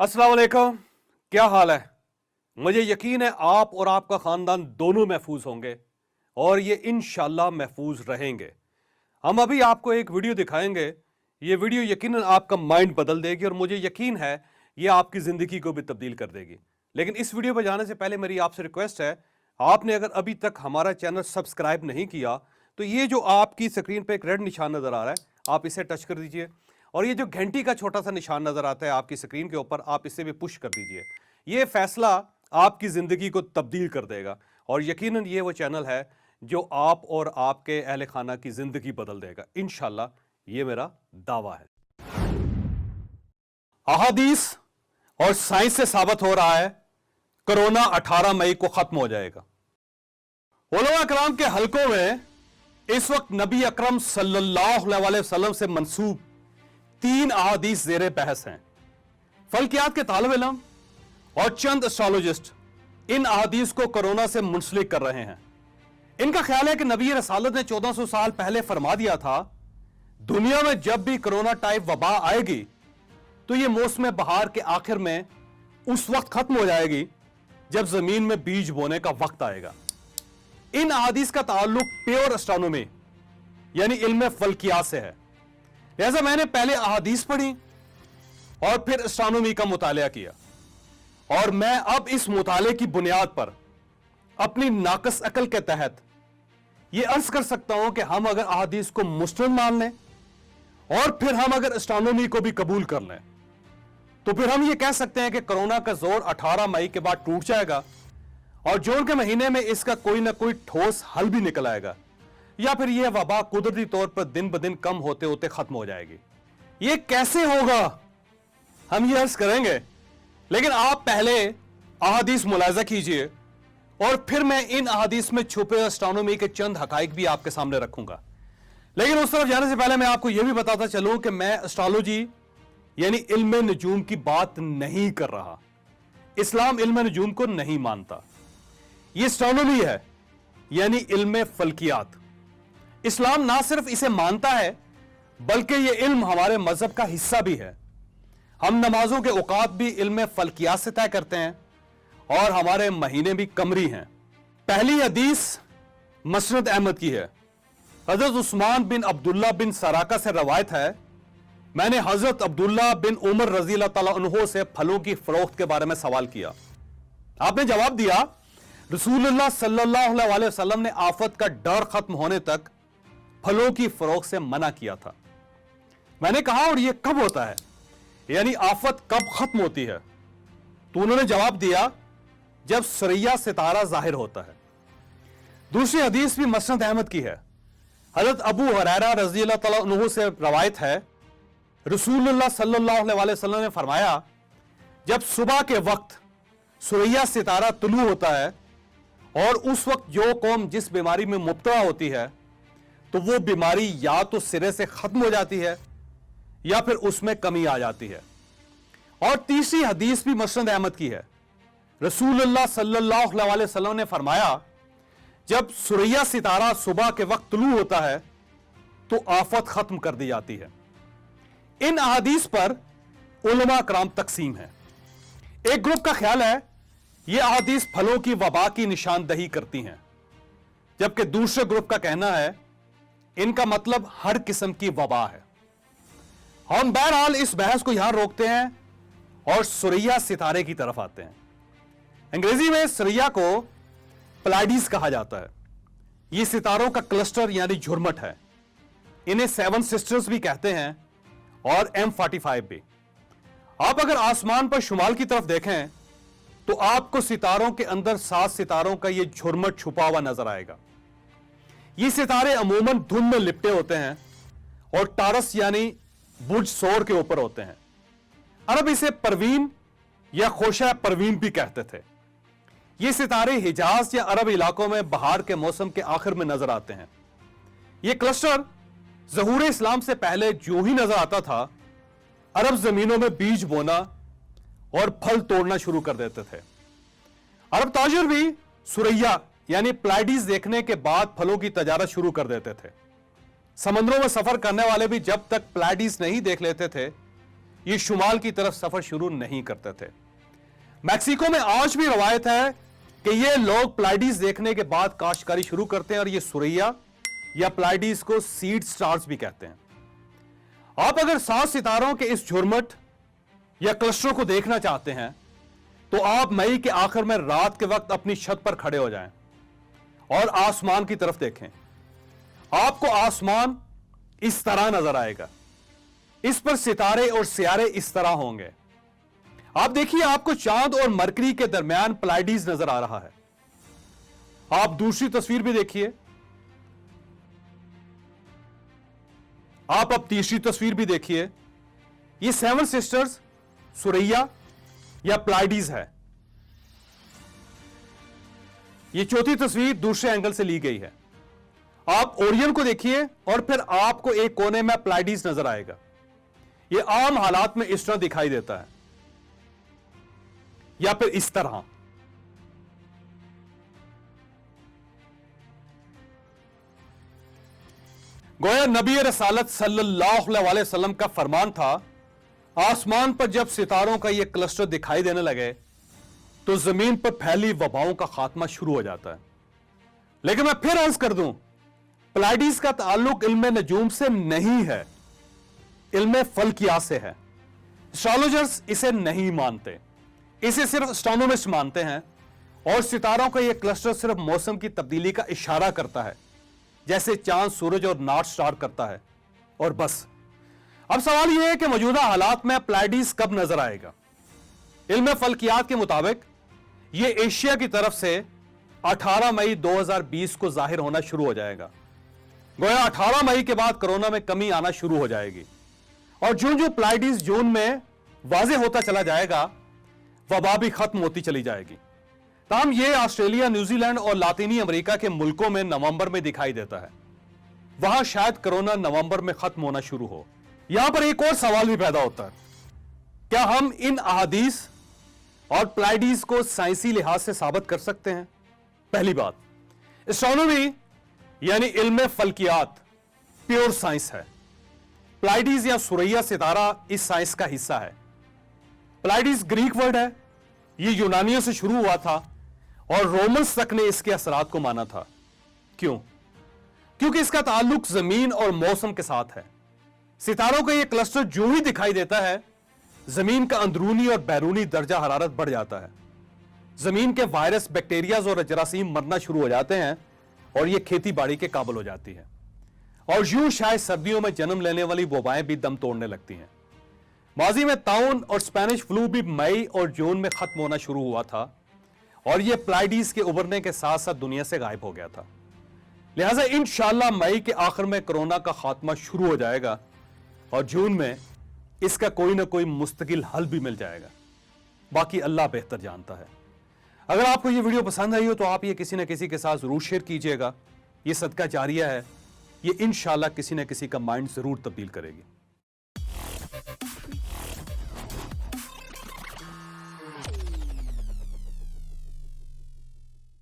अस्सलाम वालेकुम। क्या हाल है? मुझे यकीन है आप और आपका ख़ानदान दोनों महफूज होंगे और ये इंशाल्लाह महफूज रहेंगे। हम अभी आपको एक वीडियो दिखाएंगे। ये वीडियो यकीनन आपका माइंड बदल देगी और मुझे यकीन है ये आपकी ज़िंदगी को भी तब्दील कर देगी। लेकिन इस वीडियो पर जाने से पहले मेरी आपसे रिक्वेस्ट है, आपने अगर अभी तक हमारा चैनल सब्सक्राइब नहीं किया तो ये जो आपकी स्क्रीन पर एक रेड निशान नज़र आ रहा है, आप इसे टच कर दीजिए और ये जो घंटी का छोटा सा निशान नजर आता है आपकी स्क्रीन के ऊपर, आप इसे भी पुश कर दीजिए। ये फैसला आपकी जिंदगी को तब्दील कर देगा और यकीनन ये वो चैनल है जो आप और आपके अहले खाना की जिंदगी बदल देगा। इंशाल्लाह ये मेरा दावा है। अहादीस और साइंस से साबित हो रहा है कोरोना 18 मई को खत्म हो जाएगा। उलमा कराम के हलकों में इस वक्त नबी अकरम सल्लल्लाहु अलैहि वसल्लम से मंसूब 3 अहादीस ज़ेरे बहस हैं। फल्कियात के तालिब इल्म और चंद एस्ट्रोलॉजिस्ट इन अहादीस को कोरोना से मुंसलिक कर रहे हैं। इनका ख्याल है कि नबी रसालत ने 1400 साल पहले फरमा दिया था, दुनिया में जब भी कोरोना टाइप वबा आएगी तो यह मौसम बहार के आखिर में उस वक्त खत्म हो जाएगी जब जमीन में बीज बोने का वक्त आएगा। इन अहादीस का ताल्लुक प्योर एस्ट्रोनॉमी यानी इल्म फल्कियात से है। लिहाजा मैंने पहले अहादीस पढ़ी और फिर एस्ट्रोनॉमी का मुतालिया किया और मैं अब इस मुताले की बुनियाद पर अपनी नाकस अकल के तहत यह अर्ज कर सकता हूं कि हम अगर अहादीस को मुस्लिम मान लें और फिर हम अगर एस्ट्रोनॉमी को भी कबूल कर लें तो फिर हम ये कह सकते हैं कि कोरोना का जोर 18 मई के बाद टूट जाएगा और जून के महीने में इसका कोई ना कोई ठोस हल भी निकल आएगा, या फिर यह वबा कुदरती तौर पर दिन ब दिन कम होते होते खत्म हो जाएगी। यह कैसे होगा हम ये अर्ज करेंगे, लेकिन आप पहले अहादीस मुलाजा कीजिए और फिर मैं इन अहादीस में छुपे एस्ट्रोनॉमी के चंद हकाइक भी आपके सामने रखूंगा। लेकिन उस तरफ जाने से पहले मैं आपको यह भी बताता चलूं कि मैं एस्ट्रोलॉजी यानी इल्म नजूम की बात नहीं कर रहा। इस्लाम इल्म नजूम को नहीं मानता। यह एस्ट्रोनॉमी है यानी इल्म फल्कियात। इस्लाम ना सिर्फ इसे मानता है बल्कि यह इल्म हमारे मजहब का हिस्सा भी है। हम नमाजों के औकात भी इल्म फल्कियात से तय करते हैं और हमारे महीने भी कमरी हैं। पहली हदीस मसनद अहमद की है। हजरत उस्मान बिन अब्दुल्ला बिन सराका से रवायत है, मैंने हजरत अब्दुल्ला बिन उमर रजी अल्लाह तआला अन्हु से फलों की फरोख्त के बारे में सवाल किया। आपने जवाब दिया, रसूलुल्लाह सल्लल्लाहु अलैहि वसल्लम ने आफत का डर खत्म होने तक फलों की फरोख्त से मना किया था। मैंने कहा, और यह कब होता है, यानी आफत कब खत्म होती है? तो उन्होंने जवाब दिया, जब सुरैया सितारा जाहिर होता है। दूसरी हदीस भी मसनद अहमद की है। हजरत अबू हुरैरा रज़ी अल्लाह तआला अन्हु से रवायत है, रसूलुल्लाह सल्लल्लाहु अलैहि वसल्लम ने फरमाया, जब सुबह के वक्त सुरैया सितारा तुलू होता है और उस वक्त जो कौम जिस बीमारी में मुब्तला होती है तो वो बीमारी या तो सिरे से खत्म हो जाती है या फिर उसमें कमी आ जाती है। और तीसरी हदीस भी मसनद अहमद की है। रसूलुल्लाह सल्लल्लाहु अलैहि वसल्लम ने फरमाया, जब सुरैया सितारा सुबह के वक्त तुलू होता है तो आफत खत्म कर दी जाती है। इन अहादीस पर उलमा कराम तकसीम है। एक ग्रुप का ख्याल है ये अहादीस फलों की वबा की निशानदही करती हैं, जबकि दूसरे ग्रुप का कहना है इनका मतलब हर किस्म की वबा है। हम बहरहाल इस बहस को यहां रोकते हैं और सुरैया सितारे की तरफ आते हैं। अंग्रेजी में सुरैया को प्लाइडीज कहा जाता है। यह सितारों का क्लस्टर यानी झुरमट है। इन्हें 7 सिस्टर्स भी कहते हैं और M45 भी। आप अगर आसमान पर शुमाल की तरफ देखें तो आपको सितारों के अंदर 7 सितारों का यह झुरमट छुपा हुआ नजर आएगा। ये सितारे अमूमन धुंध में लिपटे होते हैं और टारस यानी बुर्ज सोर के ऊपर होते हैं। अरब इसे परवीन या खोशा परवीन भी कहते थे। ये सितारे हिजाज या अरब इलाकों में बहार के मौसम के आखिर में नजर आते हैं। यह क्लस्टर ज़हूर इस्लाम से पहले जो ही नजर आता था, अरब जमीनों में बीज बोना और फल तोड़ना शुरू कर देते थे। अरब ताजिर भी सुरैया यानी प्लाइडीज देखने के बाद फलों की तजारत शुरू कर देते थे। समंदरों में सफर करने वाले भी जब तक प्लाइडीज नहीं देख लेते थे یہ شمال کی طرف سفر شروع نہیں کرتے تھے۔ میکسیکو میں آج بھی روایت ہے کہ یہ لوگ پلائیڈیز دیکھنے کے بعد کاشتکاری شروع کرتے ہیں، اور یہ سوریا یا پلائیڈیز کو سیڈ سٹارز بھی کہتے ہیں۔ آپ اگر 7 ستاروں کے اس جھرمٹ یا کلسٹر کو دیکھنا چاہتے ہیں تو آپ مئی کے آخر میں رات کے وقت اپنی چھت پر کھڑے ہو جائیں اور آسمان کی طرف دیکھیں۔ آپ کو آسمان اس طرح نظر آئے گا، اس پر ستارے اور سیارے اس طرح ہوں گے۔ آپ دیکھیے، آپ کو چاند اور مرکری کے درمیان پلائیڈیز نظر آ رہا ہے۔ آپ دوسری تصویر بھی دیکھیے، آپ اب تیسری تصویر بھی دیکھیے۔ یہ 7 سسٹرز سوریا یا پلائیڈیز ہے۔ یہ چوتھی تصویر دوسرے اینگل سے لی گئی ہے۔ آپ اورین کو دیکھیے اور پھر آپ کو ایک کونے میں پلائیڈیز نظر آئے گا۔ یہ عام حالات میں اس طرح دکھائی دیتا ہے، یا پھر اس طرح۔ گویا نبی رسالت صلی اللہ علیہ وسلم کا فرمان تھا، آسمان پر جب ستاروں کا یہ کلسٹر دکھائی دینے لگے تو زمین پر پھیلی وباؤں کا خاتمہ شروع ہو جاتا ہے۔ لیکن میں پھر عرض کر دوں، پلائیڈیز کا تعلق علم نجوم سے نہیں ہے، علم فلکیات سے ہے۔ اسٹرالوجرز اسے نہیں مانتے، اسے صرف اسٹرانومسٹ مانتے ہیں، اور ستاروں کا یہ کلسٹر صرف موسم کی تبدیلی کا اشارہ کرتا ہے، جیسے چاند سورج اور نارتھ سٹار کرتا ہے، اور بس۔ اب سوال یہ ہے کہ موجودہ حالات میں پلائیڈیز کب نظر آئے گا؟ علم فلکیات کے مطابق یہ ایشیا کی طرف سے 18 مئی 2020 کو ظاہر ہونا شروع ہو جائے گا۔ گویا 18 مئی کے بعد کرونا میں کمی آنا شروع ہو جائے گی، اور جو پلائیڈیز جون میں واضح ہوتا چلا جائے گا، وبا بھی ختم ہوتی چلی جائے گی۔ تاہم یہ آسٹریلیا، نیوزی لینڈ اور لاطینی امریکہ کے ملکوں میں نومبر میں دکھائی دیتا ہے۔ وہاں شاید کرونا نومبر میں ختم ہونا شروع ہو۔ یہاں پر ایک اور سوال بھی پیدا ہوتا ہے، کیا ہم ان احادیث اور پلائیڈیز کو سائنسی لحاظ سے ثابت کر سکتے ہیں؟ پہلی بات، اسٹرانومی یعنی علم فلکیات پیور سائنس ہے۔ پلائیڈیز یا سوریا ستارہ اس سائنس کا حصہ ہے۔ پلائیڈیز گریک ورڈ ہے، یہ یونانیوں سے شروع ہوا تھا اور رومنز تک نے اس کے اثرات کو مانا تھا۔ کیوں؟ کیونکہ اس کا تعلق زمین اور موسم کے ساتھ ہے۔ ستاروں کا یہ کلسٹر جو ہی دکھائی دیتا ہے، زمین کا اندرونی اور بیرونی درجہ حرارت بڑھ جاتا ہے، زمین کے وائرس، بیکٹیریاز اور جراثیم مرنا شروع ہو جاتے ہیں، اور یہ کھیتی باڑی کے قابل ہو جاتی ہے، اور یوں شاید سردیوں میں جنم لینے والی وبائیں بھی دم توڑنے لگتی ہیں۔ ماضی میں طاعون اور اسپینش فلو بھی مئی اور جون میں ختم ہونا شروع ہوا تھا، اور یہ پلائیڈیز کے ابھرنے کے ساتھ ساتھ دنیا سے غائب ہو گیا تھا۔ لہٰذا انشاءاللہ مئی کے آخر میں کرونا کا خاتمہ شروع ہو جائے گا، اور جون میں اس کا کوئی نہ کوئی مستقل حل بھی مل جائے گا۔ باقی اللہ بہتر جانتا ہے۔ اگر آپ کو یہ ویڈیو پسند آئی ہو تو آپ یہ کسی نہ کسی کے ساتھ ضرور شیئر کیجئے گا۔ یہ صدقہ جاریہ ہے، یہ انشاءاللہ کسی نہ کسی کا مائنڈ ضرور تبدیل کرے گی۔